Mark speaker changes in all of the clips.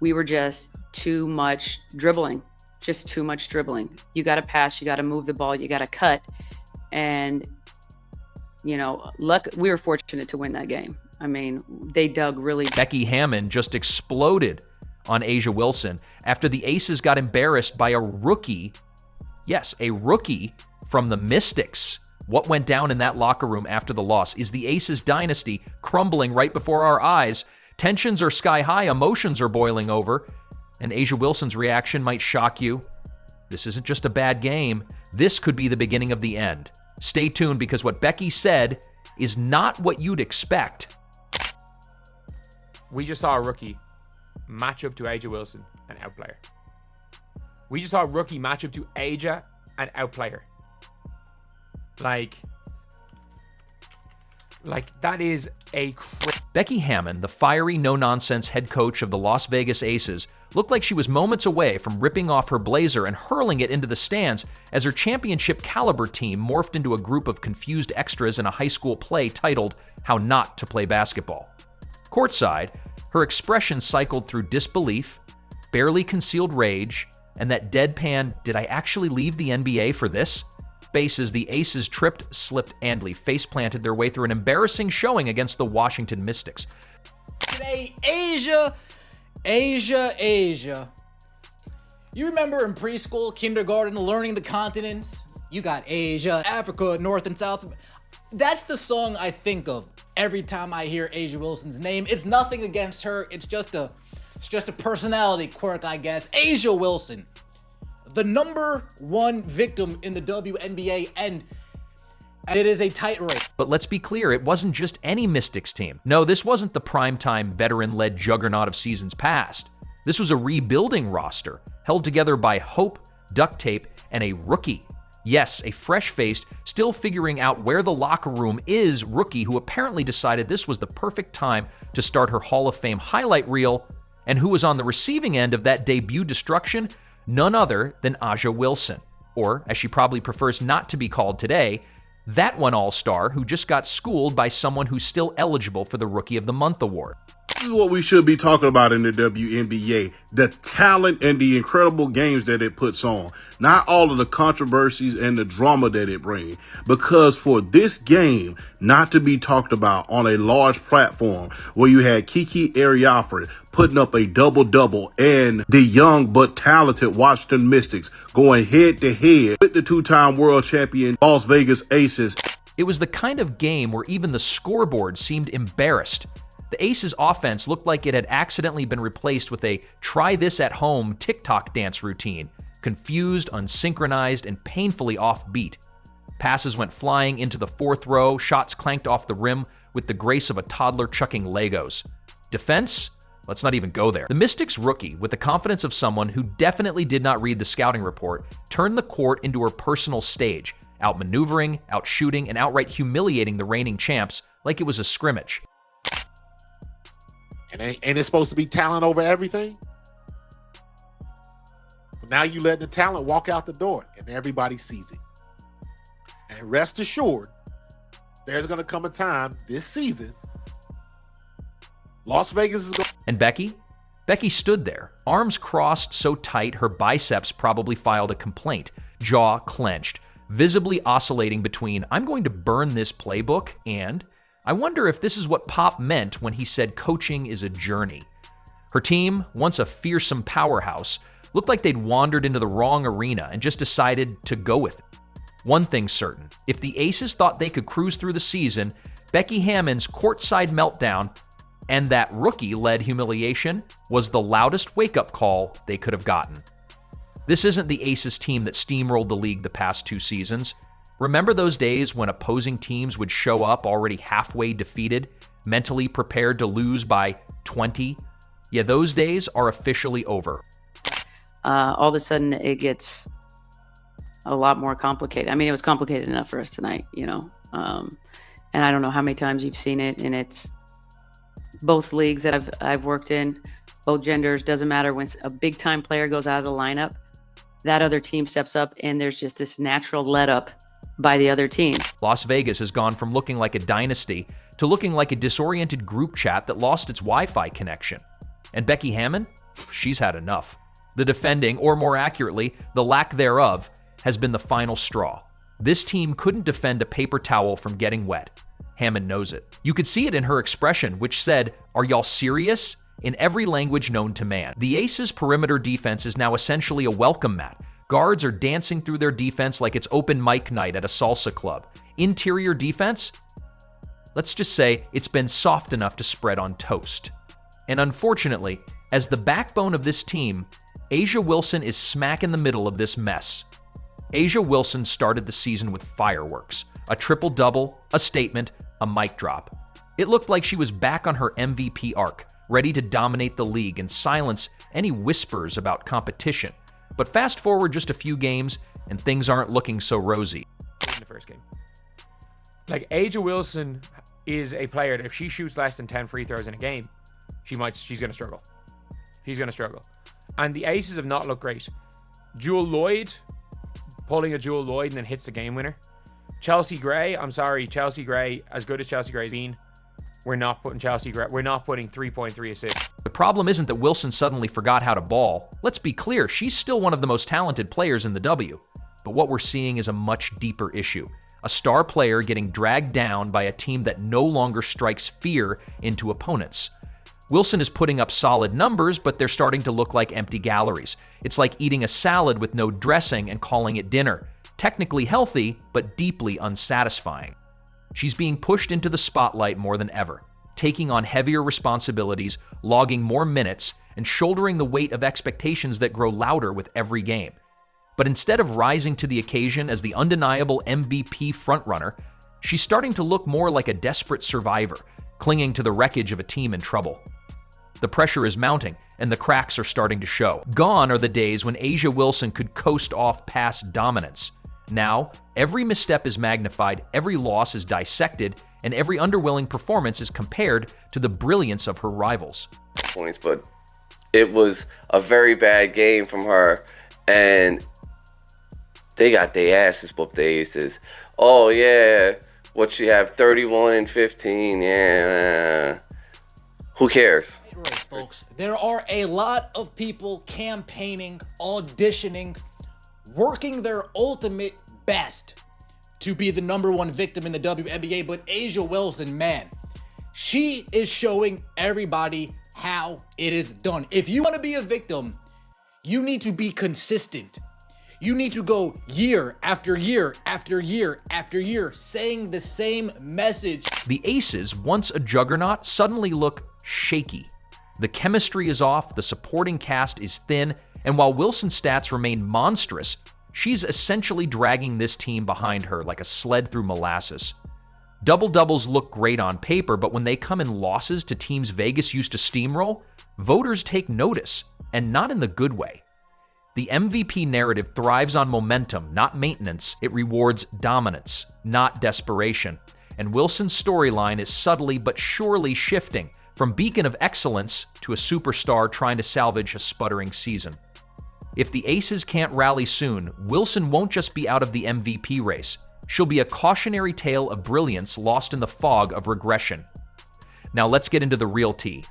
Speaker 1: we were just too much dribbling, just too much dribbling. You got to pass, you got to move the ball, you got to cut. And, we were fortunate to win that game. I mean, they dug really.
Speaker 2: Becky Hammond just exploded on A'ja Wilson after the Aces got embarrassed by a rookie. Yes, a rookie from the Mystics. What went down in that locker room after the loss? Is the Aces dynasty crumbling right before our eyes? Tensions are sky high, emotions are boiling over, and A'ja Wilson's reaction might shock you. This isn't just a bad game. This could be the beginning of the end. Stay tuned, because what Becky said is not what you'd expect.
Speaker 3: We just saw a rookie match up to A'ja Wilson and outplay her. We just saw a rookie match up to A'ja and outplay her. Like that is a
Speaker 2: Becky Hammond, the fiery, no-nonsense head coach of the Las Vegas Aces, looked like she was moments away from ripping off her blazer and hurling it into the stands as her championship caliber team morphed into a group of confused extras in a high school play titled How Not to Play Basketball. Courtside, her expression cycled through disbelief, barely concealed rage, and that deadpan, did I actually leave the NBA for this? Bases, the Aces tripped, slipped, and face-planted their way through an embarrassing showing against the Washington Mystics.
Speaker 4: Today, A'ja. You remember in preschool, kindergarten, learning the continents? You got Asia, Africa, North and South. That's the song I think of every time I hear A'ja Wilson's name. It's nothing against her. It's just a personality quirk, I guess. A'ja Wilson, the number one victim in the WNBA, and it is a tight race.
Speaker 2: But let's be clear, it wasn't just any Mystics team. No, this wasn't the primetime veteran-led juggernaut of seasons past. This was a rebuilding roster, held together by hope, duct tape, and a rookie. Yes, a fresh-faced, still figuring out where the locker room is rookie who apparently decided this was the perfect time to start her Hall of Fame highlight reel, and who was on the receiving end of that debut destruction? None other than A'ja Wilson, or, as she probably prefers not to be called today, that one all-star who just got schooled by someone who's still eligible for the Rookie of the Month award.
Speaker 5: This is what we should be talking about in the WNBA, the talent and the incredible games that it puts on, not all of the controversies and the drama that it brings. Because for this game not to be talked about on a large platform where you had Kiki Ariafra putting up a double-double and the young but talented Washington Mystics going head-to-head with the two-time world champion Las Vegas Aces.
Speaker 2: It was the kind of game where even the scoreboard seemed embarrassed. The Aces offense looked like it had accidentally been replaced with a try-this-at-home TikTok dance routine, confused, unsynchronized, and painfully offbeat. Passes went flying into the fourth row, shots clanked off the rim with the grace of a toddler chucking Legos. Defense? Let's not even go there. The Mystics rookie, with the confidence of someone who definitely did not read the scouting report, turned the court into her personal stage, outmaneuvering, outshooting, and outright humiliating the reigning champs like it was a scrimmage.
Speaker 6: And ain't it supposed to be talent over everything? But now you let the talent walk out the door and everybody sees it. And rest assured, there's going to come a time this season, Las Vegas is going.
Speaker 2: And Becky? Becky stood there, arms crossed so tight her biceps probably filed a complaint, jaw clenched, visibly oscillating between, I'm going to burn this playbook, and I wonder if this is what Pop meant when he said coaching is a journey. Her team, once a fearsome powerhouse, looked like they'd wandered into the wrong arena and just decided to go with it. One thing's certain, if the Aces thought they could cruise through the season, Becky Hammond's courtside meltdown and that rookie-led humiliation was the loudest wake-up call they could have gotten. This isn't the Aces team that steamrolled the league the past 2 seasons. Remember those days when opposing teams would show up already halfway defeated, mentally prepared to lose by 20? Yeah, those days are officially over.
Speaker 1: All of a sudden, it gets a lot more complicated. I mean, it was complicated enough for us tonight, and I don't know how many times you've seen it, and it's both leagues that I've worked in, both genders, doesn't matter. When a big-time player goes out of the lineup, that other team steps up, and there's just this natural let-up by the other team.
Speaker 2: Las Vegas has gone from looking like a dynasty to looking like a disoriented group chat that lost its Wi-Fi connection. And Becky Hammond? she's had enough. The defending, or more accurately, the lack thereof, has been the final straw. This team couldn't defend a paper towel from getting wet. Hammond knows it. You could see it in her expression, which said, "Are y'all serious?" in every language known to man. The Aces' perimeter defense is now essentially a welcome mat. Guards are dancing through their defense like it's open mic night at a salsa club. Interior defense? Let's just say it's been soft enough to spread on toast. And unfortunately, as the backbone of this team, A'ja Wilson is smack in the middle of this mess. A'ja Wilson started the season with fireworks. A triple-double, a statement, a mic drop. It looked like she was back on her MVP arc, ready to dominate the league and silence any whispers about competition. But fast forward just a few games, and things aren't looking so rosy.
Speaker 3: In the first game. Like, A'ja Wilson is a player that if she shoots less than 10 free throws in a game, she's going to struggle. She's going to struggle. And the Aces have not looked great. Jewel Lloyd, pulling a Jewel Lloyd and then hits the game winner. Chelsea Gray, I'm sorry, Chelsea Gray, as good as Chelsea Gray's been, we're not putting 3.3 assists.
Speaker 2: The problem isn't that Wilson suddenly forgot how to ball. Let's be clear, she's still one of the most talented players in the W. But what we're seeing is a much deeper issue. A star player getting dragged down by a team that no longer strikes fear into opponents. Wilson is putting up solid numbers, but they're starting to look like empty galleries. It's like eating a salad with no dressing and calling it dinner. Technically healthy, but deeply unsatisfying. She's being pushed into the spotlight more than ever, taking on heavier responsibilities, logging more minutes, and shouldering the weight of expectations that grow louder with every game. But instead of rising to the occasion as the undeniable MVP frontrunner, she's starting to look more like a desperate survivor, clinging to the wreckage of a team in trouble. The pressure is mounting, and the cracks are starting to show. Gone are the days when A'ja Wilson could coast off past dominance. Now, every misstep is magnified, every loss is dissected, and every underwhelming performance is compared to the brilliance of her rivals.
Speaker 7: Points, but it was a very bad game from her, and they got their asses whooped, the Aces. Oh yeah, what she have, 31 and 15, yeah. Who cares?
Speaker 4: Right, folks. There are a lot of people campaigning, auditioning, working their ultimate best to be the #1 victim in the WNBA, but A'ja Wilson, man, she is showing everybody how it is done. If you want to be a victim, you need to be consistent. You need to go year after year after year after year saying the same message.
Speaker 2: The Aces, once a juggernaut, suddenly look shaky. The chemistry is off, the supporting cast is thin, and while Wilson's stats remain monstrous, she's essentially dragging this team behind her like a sled through molasses. Double-doubles look great on paper, but when they come in losses to teams Vegas used to steamroll, voters take notice, and not in the good way. The MVP narrative thrives on momentum, not maintenance. It rewards dominance, not desperation. And Wilson's storyline is subtly but surely shifting from beacon of excellence to a superstar trying to salvage a sputtering season. If the Aces can't rally soon, Wilson won't just be out of the MVP race. She'll be a cautionary tale of brilliance lost in the fog of regression. Now let's get into the real tea.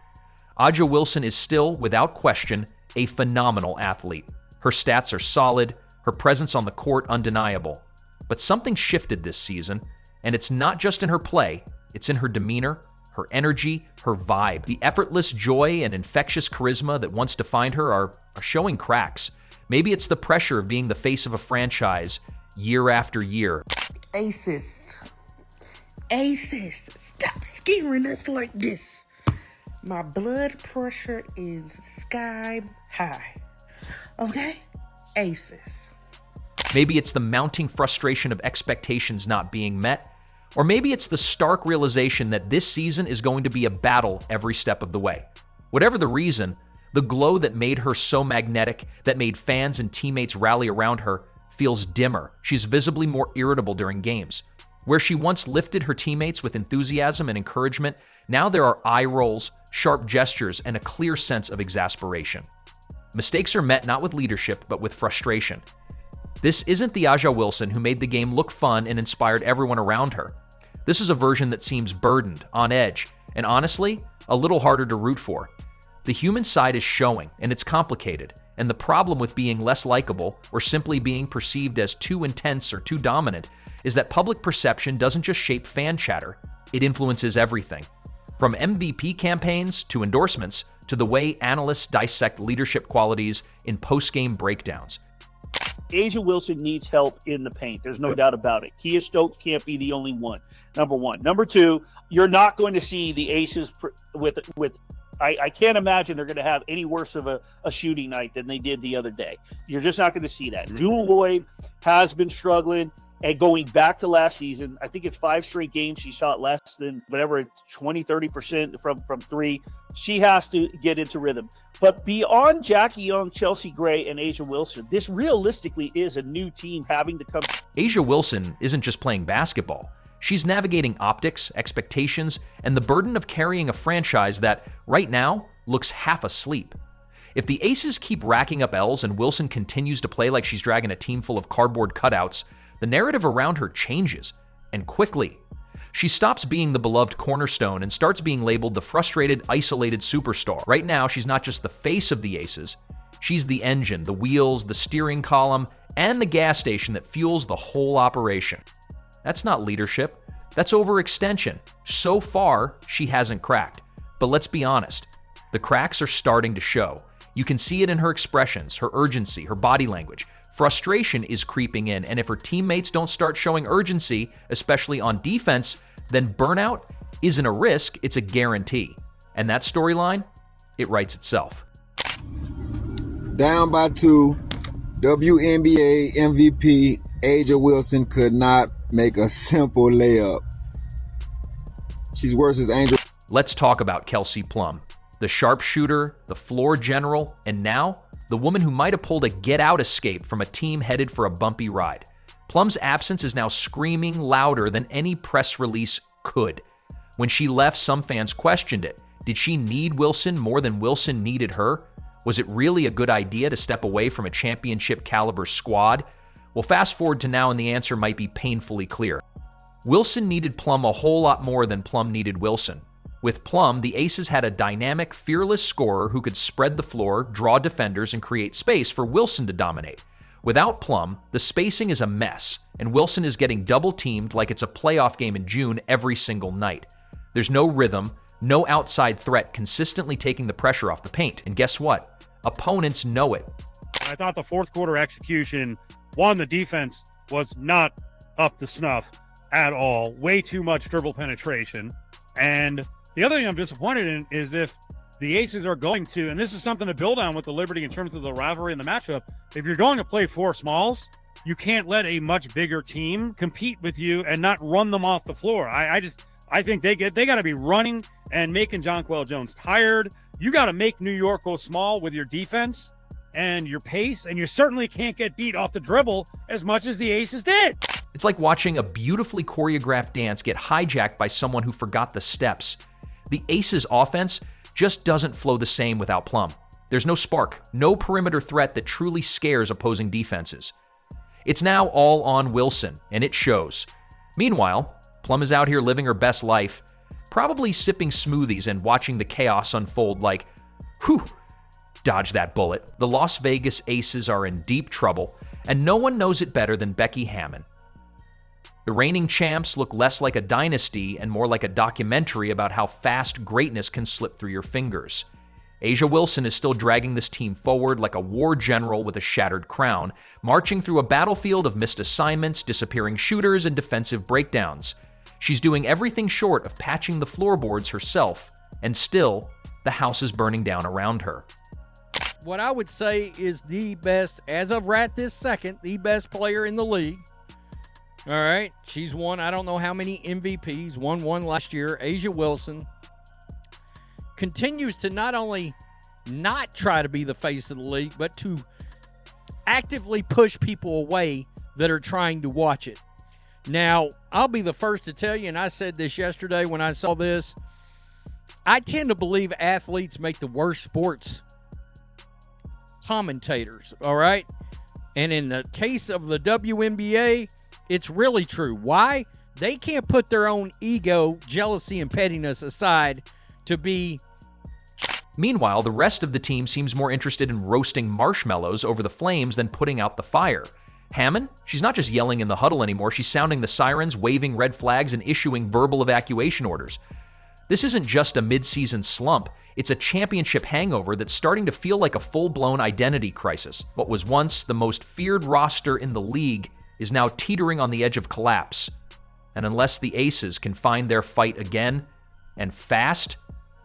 Speaker 2: A'ja Wilson is still, without question, a phenomenal athlete. Her stats are solid, her presence on the court undeniable. But something shifted this season, and it's not just in her play, it's in her demeanor, her energy, her vibe. The effortless joy and infectious charisma that once defined her are showing cracks. Maybe it's the pressure of being the face of a franchise year after year.
Speaker 8: Aces, stop scaring us like this. My blood pressure is sky high. Okay? Aces.
Speaker 2: Maybe it's the mounting frustration of expectations not being met. Or maybe it's the stark realization that this season is going to be a battle every step of the way. Whatever the reason, the glow that made her so magnetic, that made fans and teammates rally around her, feels dimmer. She's visibly more irritable during games. Where she once lifted her teammates with enthusiasm and encouragement, now there are eye rolls, sharp gestures, and a clear sense of exasperation. Mistakes are met not with leadership, but with frustration. This isn't the A'ja Wilson who made the game look fun and inspired everyone around her. This is a version that seems burdened, on edge, and honestly, a little harder to root for. The human side is showing, and it's complicated. And the problem with being less likable or simply being perceived as too intense or too dominant is that public perception doesn't just shape fan chatter, it influences everything. From MVP campaigns to endorsements to the way analysts dissect leadership qualities in post-game breakdowns.
Speaker 9: Asia Wilson needs help in the paint. There's no doubt about it. Kia Stokes can't be the only one, number one. Number two, you're not going to see the Aces with I can't imagine they're going to have any worse of a shooting night than they did the other day. You're just not going to see that. Jewel Lloyd has been struggling, and going back to last season, I think it's 5 straight games she shot less than whatever, 20, 30% from three. She has to get into rhythm. But beyond Jackie Young, Chelsea Gray, and Asia Wilson, this realistically is a new team having to come.
Speaker 2: Asia Wilson isn't just playing basketball. She's navigating optics, expectations, and the burden of carrying a franchise that, right now, looks half asleep. If the Aces keep racking up L's and Wilson continues to play like she's dragging a team full of cardboard cutouts, the narrative around her changes, and quickly. She stops being the beloved cornerstone and starts being labeled the frustrated, isolated superstar. Right now, she's not just the face of the Aces, she's the engine, the wheels, the steering column, and the gas station that fuels the whole operation. That's not leadership, that's overextension. So far, she hasn't cracked. But let's be honest, the cracks are starting to show. You can see it in her expressions, her urgency, her body language. Frustration is creeping in, and if her teammates don't start showing urgency, especially on defense, then burnout isn't a risk, it's a guarantee. And that storyline, it writes itself.
Speaker 10: Down by 2, WNBA MVP Asia Wilson could not make a simple layup. She's worse as Angel.
Speaker 2: Let's talk about Kelsey Plum, the sharpshooter, the floor general, and now the woman who might have pulled a get-out escape from a team headed for a bumpy ride. Plum's absence is now screaming louder than any press release could. When she left, some fans questioned it. Did she need Wilson more than Wilson needed her? Was it really a good idea to step away from a championship-caliber squad? Well, fast forward to now and the answer might be painfully clear. Wilson needed Plum a whole lot more than Plum needed Wilson. With Plum, the Aces had a dynamic, fearless scorer who could spread the floor, draw defenders, and create space for Wilson to dominate. Without Plum, the spacing is a mess, and Wilson is getting double-teamed like it's a playoff game in June every single night. There's no rhythm, no outside threat consistently taking the pressure off the paint. And guess what? Opponents know it.
Speaker 11: I thought the fourth quarter execution, the defense was not up to snuff at all. Way too much dribble penetration. And the other thing I'm disappointed in is if the Aces are going to, and this is something to build on with the Liberty in terms of the rivalry and the matchup, if you're going to play 4 smalls, you can't let a much bigger team compete with you and not run them off the floor. I think they got to be running and making Jonquel Jones tired. You got to make New York go small with your defense and your pace, and you certainly can't get beat off the dribble as much as the Aces did.
Speaker 2: It's like watching a beautifully choreographed dance get hijacked by someone who forgot the steps. The Aces' offense just doesn't flow the same without Plum. There's no spark, no perimeter threat that truly scares opposing defenses. It's now all on Wilson, and it shows. Meanwhile, Plum is out here living her best life, probably sipping smoothies and watching the chaos unfold like, whew, dodge that bullet. The Las Vegas Aces are in deep trouble, and no one knows it better than Becky Hammond. The reigning champs look less like a dynasty and more like a documentary about how fast greatness can slip through your fingers. Asia Wilson is still dragging this team forward like a war general with a shattered crown, marching through a battlefield of missed assignments, disappearing shooters, and defensive breakdowns. She's doing everything short of patching the floorboards herself, and still, the house is burning down around her.
Speaker 12: What I would say is the best, as of right this second, the best player in the league. All right, she's won I don't know how many MVPs, won one last year. Asia Wilson continues to not only not try to be the face of the league, but to actively push people away that are trying to watch it. Now, I'll be the first to tell you, and I said this yesterday when I saw this, I tend to believe athletes make the worst sports commentators, all right? And in the case of the WNBA, it's really true. Why? They can't put their own ego, jealousy, and pettiness aside to be
Speaker 2: Meanwhile, the rest of the team seems more interested in roasting marshmallows over the flames than putting out the fire. Hammond, she's not just yelling in the huddle anymore, she's sounding the sirens, waving red flags, and issuing verbal evacuation orders. This isn't just a mid-season slump, it's a championship hangover that's starting to feel like a full-blown identity crisis. What was once the most feared roster in the league is now teetering on the edge of collapse. And unless the Aces can find their fight again, and fast,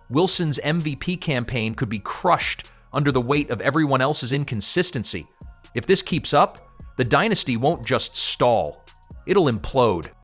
Speaker 2: Wilson's MVP campaign could be crushed under the weight of everyone else's inconsistency. If this keeps up, the dynasty won't just stall, it'll implode.